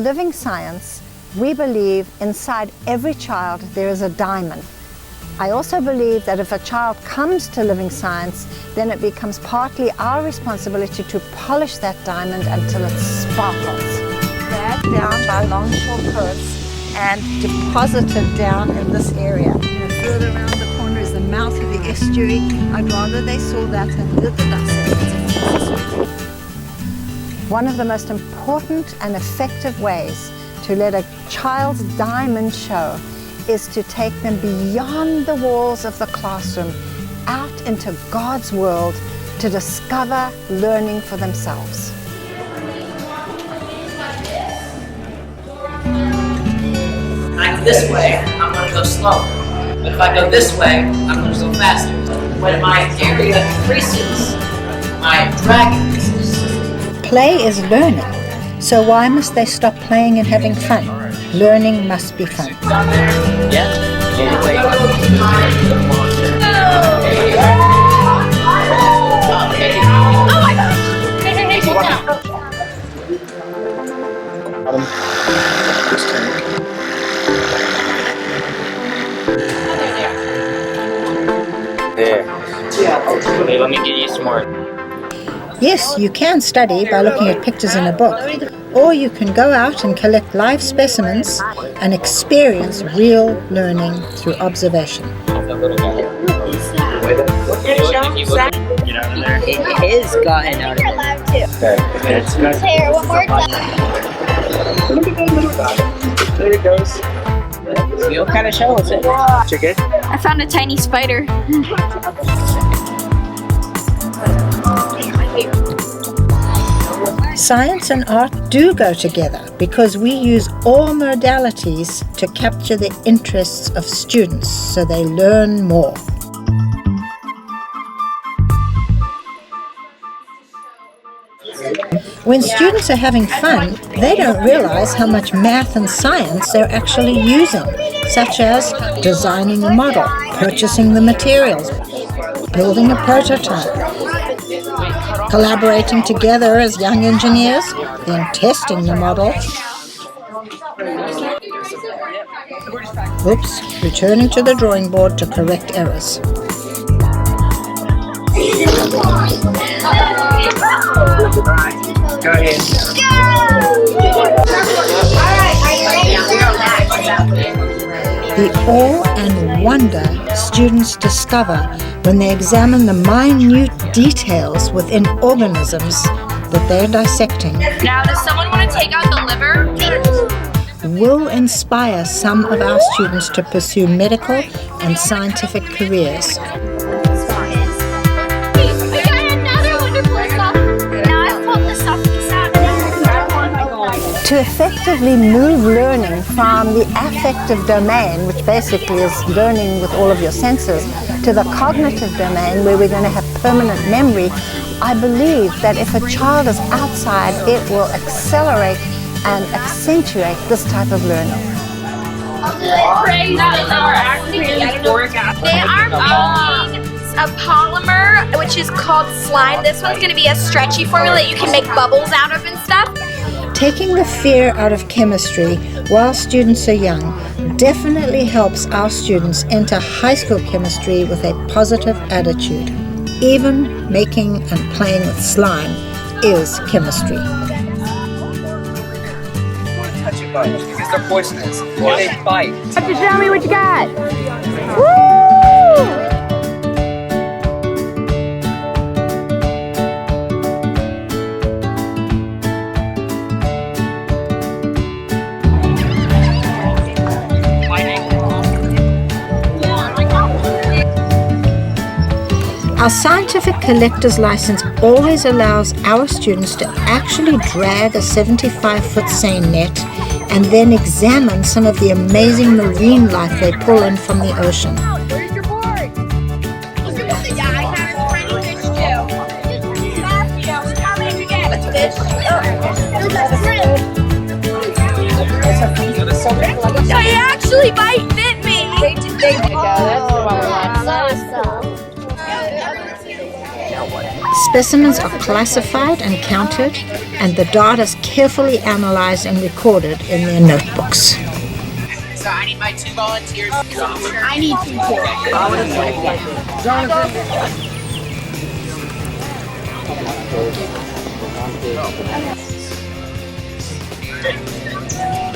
Living Science, we believe inside every child there is a diamond. I also believe that if a child comes to Living Science, then it becomes partly our responsibility to polish that diamond until it sparkles. That down by Longshore Coast and deposited down in this area. Further around the corner is the mouth of the estuary. I'd rather they saw that than look at us. One of the most important and effective ways to let a child's diamond show is to take them beyond the walls of the classroom, out into God's world to discover learning for themselves. I'm this way, I'm going to go slower. But if I go this way, I'm going to go faster. When my area increases, my drag increases. Play is learning, so why must they stop playing and having fun? Learning must be fun. There. Let me get you some more. Yes, you can study by looking at pictures in a book, or you can go out and collect live specimens and experience real learning through observation. Get out of there. It has gotten out of there. Here, one more time. Look at that little guy. There it goes. What kind of shell is it? Chicken. I found a tiny spider. Science and art do go together because we use all modalities to capture the interests of students so they learn more. When students are having fun, they don't realize how much math and science they're actually using, such as designing a model, purchasing the materials, building a prototype, collaborating together as young engineers, then testing the model. Oops, returning to the drawing board to correct errors. Go ahead. The awe and wonder students discover when they examine the minute details within organisms that they're dissecting Now, does someone want to take out the liver? will inspire some of our students to pursue medical and scientific careers. To effectively move learning from the affective domain, which basically is learning with all of your senses, to the cognitive domain where we're going to have permanent memory, I believe that if a child is outside, it will accelerate and accentuate this type of learning. They are making a polymer which is called slime. This one's going to be a stretchy formula that you can make bubbles out of and stuff. Taking the fear out of chemistry while students are young definitely helps our students enter high school chemistry with a positive attitude. Even making and playing with slime is chemistry. Touch your buttons because they're poisonous. They bite. Show me what you got. Woo! Our scientific collector's license always allows our students to actually drag a 75-foot seine net and then examine some of the amazing marine life they pull in from the ocean. Where's your board? Yeah, I have tiny fish too. How many did you get? Fish. They actually bit me. They did. That's the one we want. Specimens are classified and counted, and the data is carefully analyzed and recorded in their notebooks. So I need my 2 volunteers. I need some too.